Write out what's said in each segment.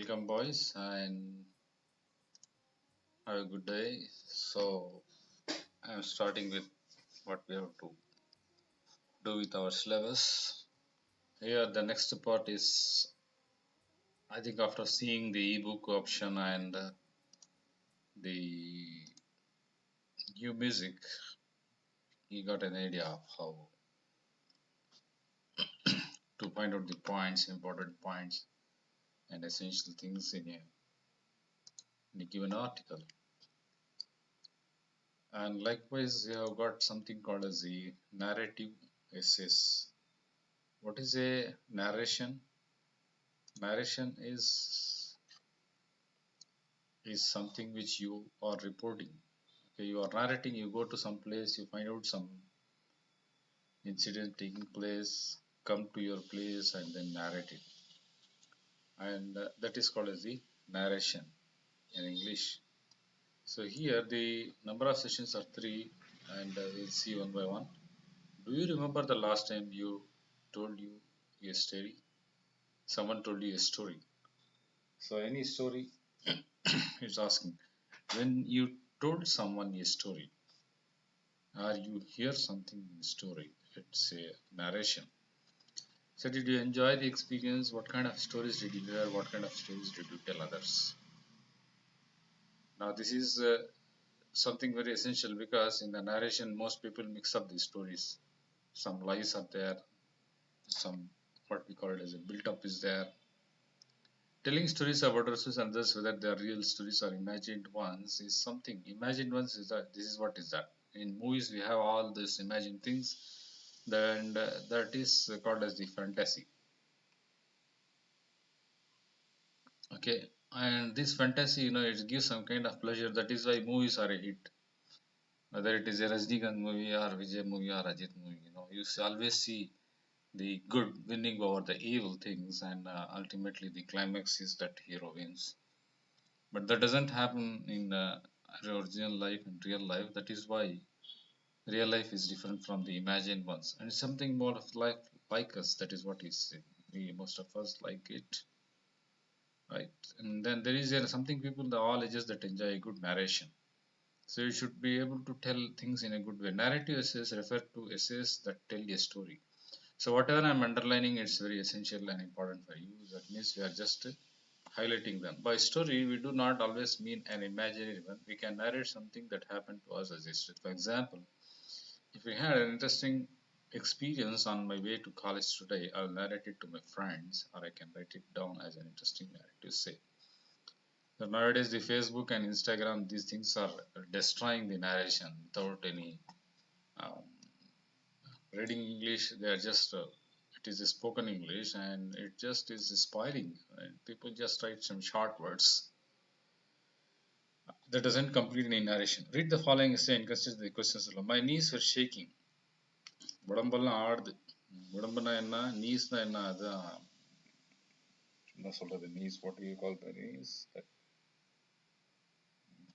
Welcome, boys, and have a good day. So, I'm starting with what we have to do with our syllabus. Here, the next part is I think after seeing the ebook option and the new music, you got an idea of how to find out the points, important points, and essential things in a given article. And likewise, you have got something called as the narrative essays. What is a narration? Narration is something which you are reporting. Okay, you are narrating, you go to some place, you find out some incident taking place, come to your place and then narrate it. And that is called as the narration in English. So here the number of sessions are 3 and we'll see one by one. Do you remember the last time told you a story? Someone told you a story. So any story it's asking. When you told someone a story, or you hear something in the story, it's a narration. So did you enjoy the experience? What kind of stories did you hear? What kind of stories did you tell others? Now this is something very essential because in the narration most people mix up these stories. Some lies are there, some what we call it as a built up is there. Telling stories about ourselves and others, whether they are real stories or imagined ones, is something. Imagined ones is that this is what is that. In movies, we have all these imagined things, and that is called as the fantasy. Okay, and this fantasy, it gives some kind of pleasure. That is why movies are a hit. Whether it is a Rajnikant movie or Vijay movie or Ajit movie, you always see the good winning over the evil things, and ultimately the climax is that hero wins. But that doesn't happen in original life and real life. That is why real life is different from the imagined ones, and it's something more of life like us. That is what is we most of us like it, right? And then there is something people the all ages that enjoy a good narration. So you should be able to tell things in a good way. Narrative essays refer to essays that tell a story. So whatever I'm underlining, it's very essential and important for you. That means we are just highlighting them. By story, we do not always mean an imaginary one. We can narrate something that happened to us as history. For example, if we had an interesting experience on my way to college today, I'll narrate it to my friends, or I can write it down as an interesting narrative. Say. So nowadays, the Facebook and Instagram, these things are destroying the narration without any um, reading English. They are just it is a spoken English, and it just is spoiling. And people just write some short words that doesn't complete any narration. Read the following essay and consider the questions below. My knees were shaking. உடம்பெல்லாம் ஆடுது. உடம்புனா என்ன? kneesனா என்ன? அதான் என்ன சொல்றது? knees, what do you call the knees?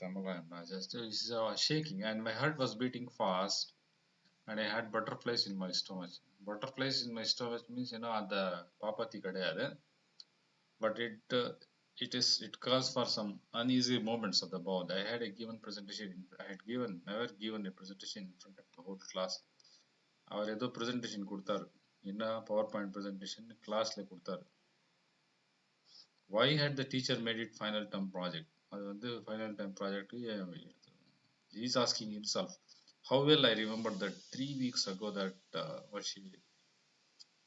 தமிழ்ல என்ன? Just shaking, and my heart was beating fast, and I had butterflies in my stomach. Butterflies in my stomach means அந்த பாப்பாத்தி கிடையாது, but it calls for some uneasy moments of the bowel. I had a given presentation. I had never given a presentation in front of the whole class. அவர் ஏதோ presentation கொடுத்தாரு. என்ன power point presentation கிளாஸில் கொடுத்தாரு. Why had the teacher made it final term project? அது வந்து final term project he is asking himself. How well I remember that 3 weeks ago that what she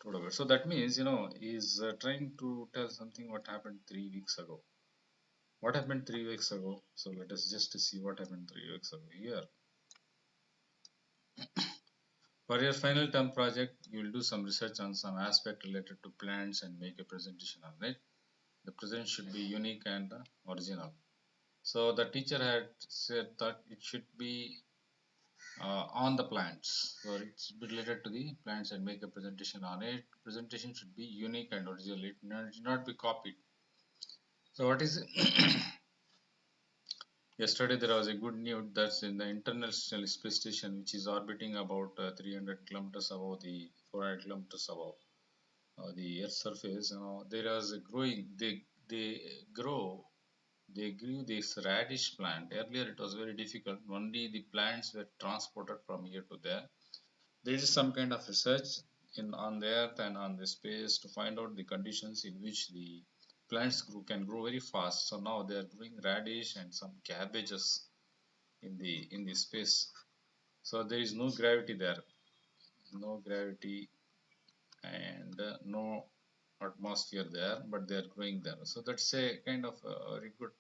told about. So that means he is trying to tell something what happened 3 weeks ago. What happened 3 weeks ago? So let us just see what happened 3 weeks ago here. For your final term project, you will do some research on some aspect related to plants and make a presentation on it. The present should be unique and original. So the teacher had said that it should be on the plants. So it's related to the plants and make a presentation on it. Presentation should be unique and original. It should not be copied. So what is it? Yesterday there was a good news that's in the International Space Station, which is orbiting about 300 kilometers above the 400 kilometers above the Earth's surface. There is a growing. they grow they grew this radish plant. Earlier it was very difficult, only the plants were transported from here to there. There is some kind of research in on the earth and on the space to find out the conditions in which the plants can grow very fast. So now they are growing radish and some cabbages in the space. So there is no gravity there, no gravity, and no atmosphere there, but they are growing there. So that's a kind of very good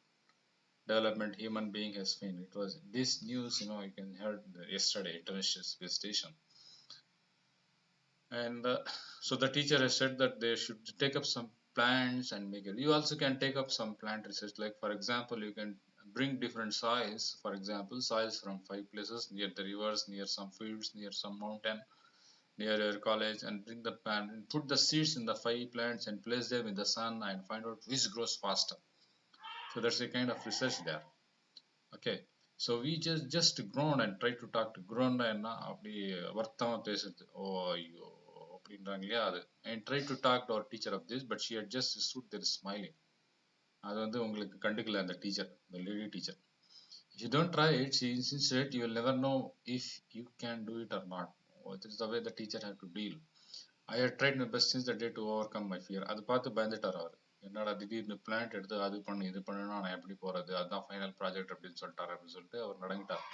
development human being has found. It was this news, you can heard yesterday International Space Station, and so the teacher has said that they should take up some plants and make it. You also can take up some plant research, like for example, you can bring different soils. For example, soils from 5 places near the rivers, near some fields, near some mountain, near your college, and bring the plant and put the seeds in the 5 plants and place them in the sun and find out which grows faster. So that's a kind of research there. Okay, so we just grown and try to talk to grown என்ன அப்படி வருத்தமா பேசுறது ஓ ஐயோ அப்படின்றாங்க இல்லையா அது and try to talk to our teacher of this, but she had just stood there smiling. அது வந்து உங்களுக்கு கண்டுக்கல அந்த teacher, the lady teacher. If you don't try it, she insisted, you will never know if you can do it or not. This is the way the teacher had to deal. I had tried my best since the day to overcome my fear. அது பார்த்து பயந்துட்டார் அவர். என்னடா திடீர்னு plant எடுத்து அது பண்ணு இது பண்ணுனா நான் எப்படி போறது, அதுதான் ஃபைனல் ப்ராஜெக்ட் அப்படின்னு சொல்லிட்டாரு அப்படின்னு சொல்லிட்டு அவர் நடங்கிட்டார்.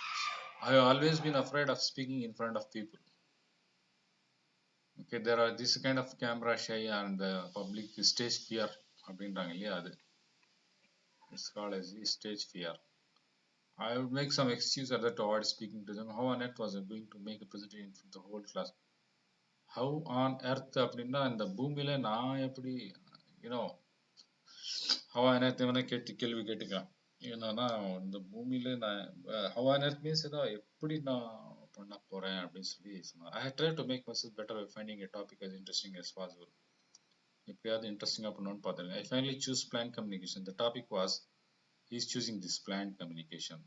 I have always been afraid of speaking in front of people. Okay, there are this kind of camera shy and public stage fear அப்படின்றாங்க இல்லையா அது. It's called as stage fear. I would make some excuse at that to avoid speaking to them. How on earth was I going to make a presentation for the whole class? How on earth அப்படின்னா இந்த பூமியில நான் எப்படி you know how on earth இவனை கேள்வி கேட்டுக்கலாம். என்னன்னா இந்த பூமியில நான் how on earth means எப்படி நான் பண்ண போறேன் அப்படின்னு சொல்லி சொன்னேன். I had tried to make myself better by finding a topic as interesting as possible. எப்படியாவது இன்ட்ரெஸ்டிங்காக பண்ணணும்னு பார்த்தேன். I finally choose plant communication. The topic was he is choosing this plant communication.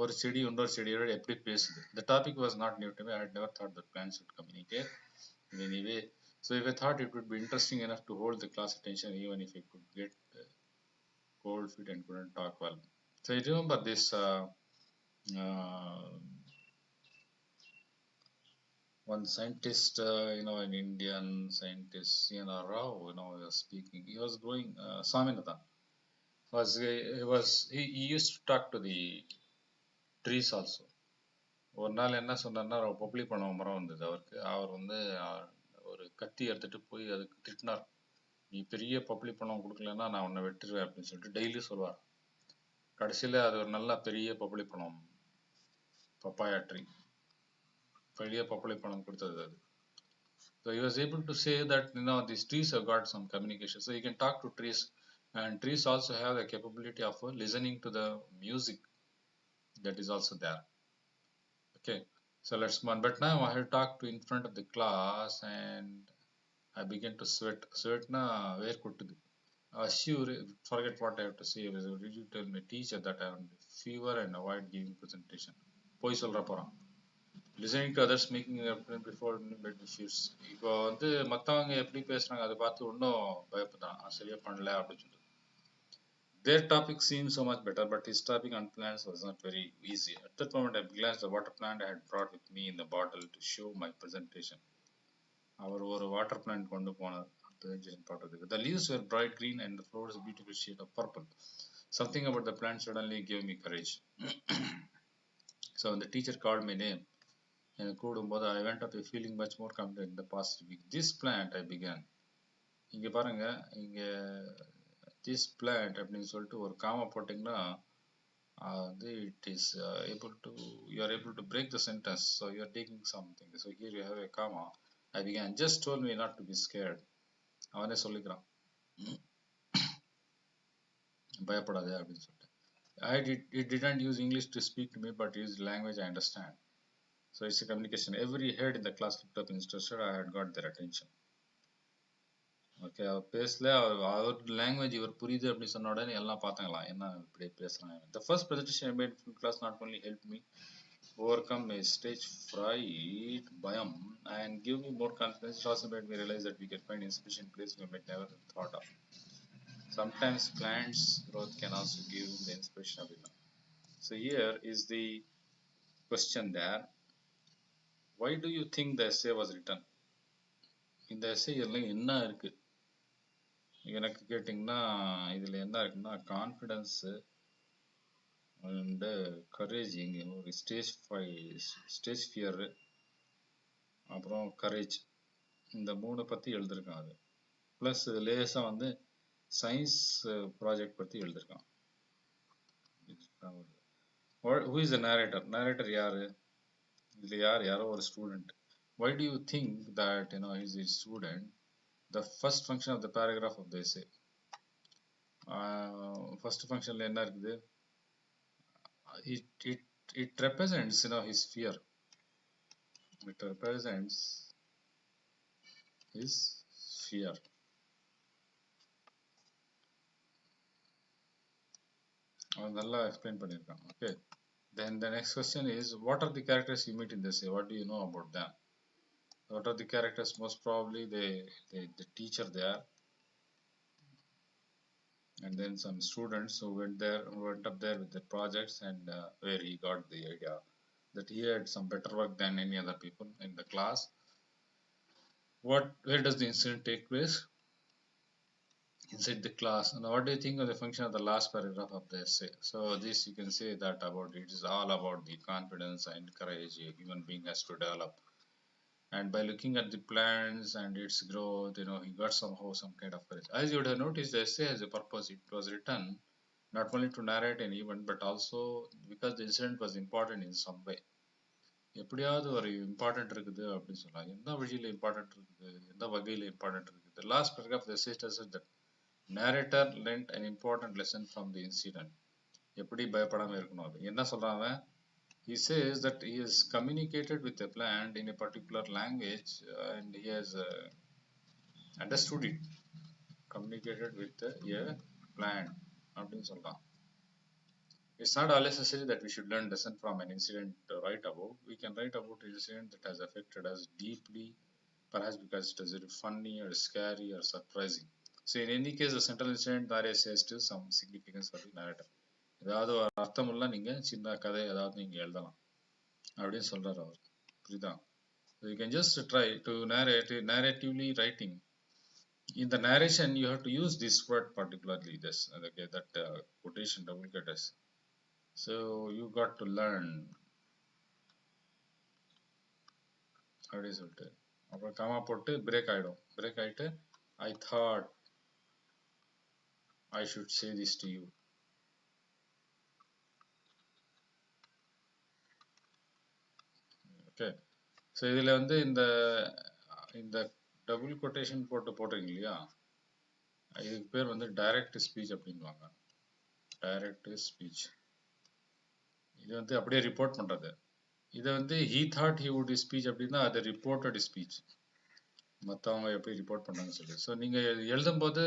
ஒரு செடி இன்னொரு செடியோட எப்படி பேசுது. The topic was not new to me. I had never thought that plants would communicate in any way. So if I thought it would be interesting enough to hold the class attention even if I could get cold feet and couldn't talk well. So I remember this uh, one scientist, an Indian scientist, Rao, was speaking. He was going, Swaminathan. He used to talk to the trees also. ஒரு நாள் என்ன சொன்னார்னா, ஒரு bubbly பழம் மரம் வந்தது அவருக்கு. அவர் வந்து ஒரு கத்தி எடுத்துட்டு போய் அதுக்கு திட்டினார். நீ பெரிய பப்ளி பழம் கொடுக்கலன்னா நான் உன்னை வெட்டுருவேன் அப்படின்னு சொல்லிட்டு டெய்லி சொல்வார். கடைசியில் அது ஒரு நல்ல பெரிய பப்ளி பழம், பப்பாயா ட்ரீ, பெரிய பப்ளி பழம் கொடுத்தது அது. So he was able to say that these trees have got some communication. So you can talk to trees, and trees also have the capability of listening to the music that is also there. Okay, so let's move on. But now I have talked to in front of the class and I began to sweat. Sweat na where kuttudu. Sure, forget what I have to say. I was ready to tell my teacher that I have fever and avoid giving presentation. போய் சொல்ற போறான். Listening to others making a plan before bed issues. இப்போ வந்து மற்றவங்க எப்படி பேசுறாங்க அதை பார்த்து இன்னும் பயப்படுறான், சரியா பண்ணல அப்படின்னு சொல்லிட்டு. Their topic seemed so much better, but his topic on plants was not very easy. At that moment, I glanced at the water plant I had brought with me in the bottle to show my presentation. அவர் ஒரு water plant கொண்டு போனார் presentation பார்க்கறதுக்கு. The leaves were bright green and the flowers a beautiful shade of purple. Something about the plant suddenly gave me courage. So when the teacher called my name, எனக்கு கூடும்போது I went up feeling much more confident in the past week. This plant I began. இங்க பாருங்க, இங்க this plant அப்படின்னு சொல்லிட்டு ஒரு gamma போட்டிங்கன்னா it is able to, you are able to break the sentence, so you are taking something. So here you have a comma. I began. Just told me not to be scared. அவனே சொல்லிக்கிறான் பயப்படாத அப்படின்னு சொல்லிட்டு. It didn't use English to speak to me, but used language I understand. So it's a communication. Every head in the class looked up interested. I had got their attention. Okay, அவர் பேசல, அவர் language இவர் புரியுது அப்படின்னு சொன்ன உடனே எல்லாம் பார்த்தாங்களாம் என்ன இப்படி பேசுறாங்க. The first presentation I made in class not only helped me overcome my stage fright, bayam, and give me more confidence, it also made me realize that we can find insufficient place we might never have thought of. Sometimes plants growth can also give the inspiration of enough. So here is the question there. Why do you think the essay was written? இந்த essay எல்லாம் என்ன இருக்கு? எனக்கு கேட்டிங்கன்னா இதில் என்ன இருக்குன்னா confidence and கரேஜிங், ஒரு ஸ்டேஜ் ஃபியர், அப்புறம் கரேஜ், இந்த மூணு பற்றி எழுதியிருக்கான். அது ப்ளஸ் லேசாக வந்து சயின்ஸ் ப்ராஜெக்ட் பற்றி எழுதியிருக்கான். Who is the narrator? Narrator யாரு? இதில் யாரோ ஒரு student. Why do you think that he's a student? The first function of the paragraph of the essay. First functionல என்ன இருக்குது? It it it represents his fear. It represents his fear. அவன் நல்லா explain பண்ணியிருக்கான். Okay. Then the next question is, what are the characters you meet in the essay? What do you know about them? What are the characters? Most probably the teacher there, and then some students who went up there with the projects, and where he got the idea that he had some better work than any other people in the class. Where does the incident take place? Inside the class. And what do you think of the function of the last paragraph of the essay? So this you can say that about it is all about the confidence and courage a human being has to develop. And by looking at the plants and its growth, he got somehow some kind of courage. As you would have noticed, the essay has a purpose. It was written not only to narrate an event, but also because the incident was important in some way. எப்படியாவது ஒரு important இருக்குது அப்படின்னு சொல்லலாம். எந்த வழியில் important இருக்குது, எந்த வகையில் இம்பார்ட்டன்ட் இருக்குது. Last paragraph the essay says that narrator learnt an important lesson from the incident. எப்படி பயப்படாம இருக்கணும். அது என்ன சொல்றாங்க? He says that he has communicated with a plant in a particular language and he has understood it. Communicated with a plant அப்படின்னு சொல்லலாம். It's not always necessary that we should learn lesson from an incident to write about. We can write about an incident that has affected us deeply, perhaps because it is funny or scary or surprising. So in any case, the central incident narrates has to some significance for the narrator. ஏதாவது ஒரு அர்த்தமுள்ள நீங்கள் சின்ன கதை ஏதாவது நீங்கள் எழுதலாம் அப்படின்னு சொல்கிறார் அவர். புரியுதா? So you can just try to narratively writing. In the narration, you have to use this word particularly, this okay, that quotation double quotes. So you got to learn. அப்படி சொல்லிட்டு அப்புறம் கமா போட்டு பிரேக் ஆகிடும். Break ஆகிட்டு I thought I should say this to you. Okay. So இதில் வந்து இந்த double quotation போடுறீங்க இல்லையா, இதுக்கு பேர் வந்து டைரக்ட் ஸ்பீச் அப்படின்வாங்க. Direct speech. இது வந்து அப்படியே ரிப்போர்ட் பண்ணுறது. இதை வந்து he thought he would speech அப்படின்னா அது ரிப்போர்ட்டட் ஸ்பீச். மற்றவங்க எப்படி ரிப்போர்ட் பண்ணாங்கன்னு சொல்லி. ஸோ நீங்கள் எழுதும்போது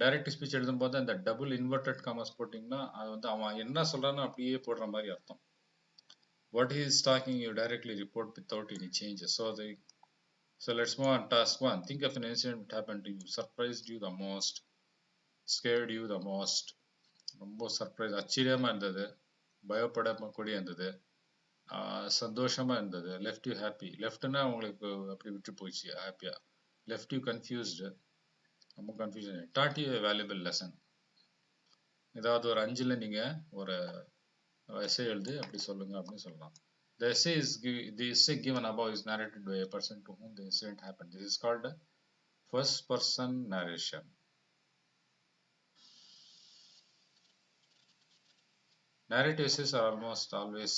டைரக்ட் ஸ்பீச் எழுதும்போது அந்த டபுள் இன்வெர்டட் காமர்ஸ் போட்டிங்கன்னா அது வந்து அவன் என்ன சொல்கிறான்னு அப்படியே போடுற மாதிரி அர்த்தம். What he is talking you directly report without any changes. So let's move on. Task 1. Think of an incident that happened to you, surprised you the most, scared you the most. ரொம்ப surprise, ஆச்சரியமாக இருந்தது, பயப்படக்கூடிய இருந்தது, சந்தோஷமாக இருந்தது. Left you happy. லெஃப்ட்னா உங்களுக்கு அப்படி விட்டு போயிடுச்சு ஹாப்பியாக. லெஃப்ட் யூ கன்ஃபியூஸ்டு, ரொம்ப confusion. Dot U valuable lesson. ஏதாவது ஒரு 5ல் நீங்கள் ஒரு essay எழுது அப்படி சொல்லுங்க அப்படின்னு சொல்லலாம். The essay given above is narrated by a person to whom the incident happened. This is called first person narration. Narrative essays are almost always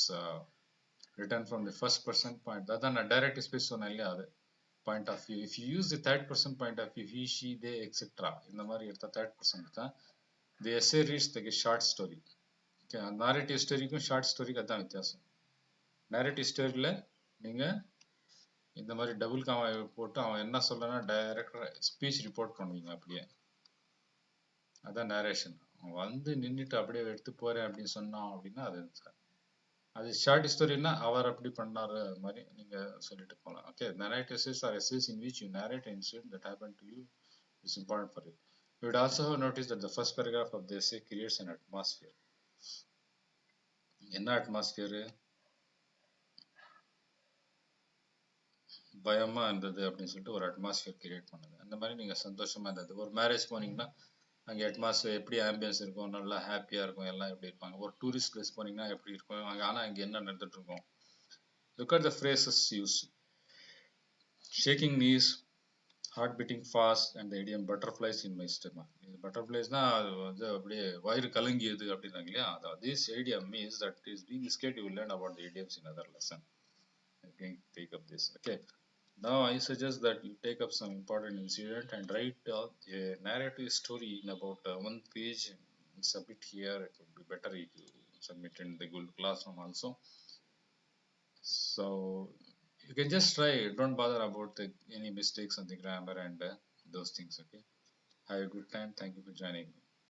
written from the first person point. அதான் நான் direct speech சொன்னேன் இல்லையா, அது point of view. If you use the third person point of view, he, she, they, etc. இந்த மாதிரி எடுத்த third person தான் the essay reads like a short story. narrative ஸ்டோரிக்கும் ஷார்ட் ஸ்டோரிக்கு அதுதான் வித்தியாசம். narrative ஸ்டோரியில் நீங்கள் இந்த மாதிரி டபுள் காமா போட்டு அவன் என்ன சொல்லனா டைரக்டாக ஸ்பீச் ரிப்போர்ட் பண்ணுவீங்க அப்படியே. அதான் நேரேஷன். அவன் வந்து நின்றுட்டு அப்படியே எடுத்து போகிறேன் அப்படின்னு சொன்னான் அப்படின்னா அது ஷார்ட் ஸ்டோரின்னா அவர் அப்படி பண்ணாரு மாதிரி நீங்கள் சொல்லிட்டு போகலாம். Okay. narrative essays are essays in which you narrate an incident that happened to you is important for you. You would also have noticed that the first paragraph of the essay creates an atmosphere. என்ன atmosphere? பயமா இருந்தது அப்படின்னு சொல்லிட்டு ஒரு atmosphere create பண்ணுது. அந்த மாதிரி நீங்க சந்தோஷமா இருந்தது. ஒரு மேரேஜ் போனீங்கன்னா அங்கே அட்மாஸ்பியர் எப்படி ஆம்பியன்ஸ் இருக்கும், நல்லா ஹாப்பியா இருக்கும், எல்லாம் எப்படி இருப்பாங்க. ஒரு டூரிஸ்ட் பிளேஸ் போனீங்கன்னா எப்படி இருக்கும் அங்கே, ஆனால் அங்கே என்ன நடந்துட்டு இருக்கும். Look at the phrases used: shaking knees, heart beating fast, and the idiom butterflies in my stomach. இது பட்டர்ஃப்ளைஸ்னா அது வந்து அப்படியே வயிறு கலங்கியது அப்படின்னாங்க இல்லையா. this idiom means that is being scared you will learn about the idioms in other lesson. You can take up this. Okay. Now I suggest that you take up some important incident and write a narrative story in about one page and submit here. It would be better if you submit in the Google Classroom also. So you can just try. Don't bother about any mistakes on the grammar and those things. Okay. Have a good time. Thank you for joining me.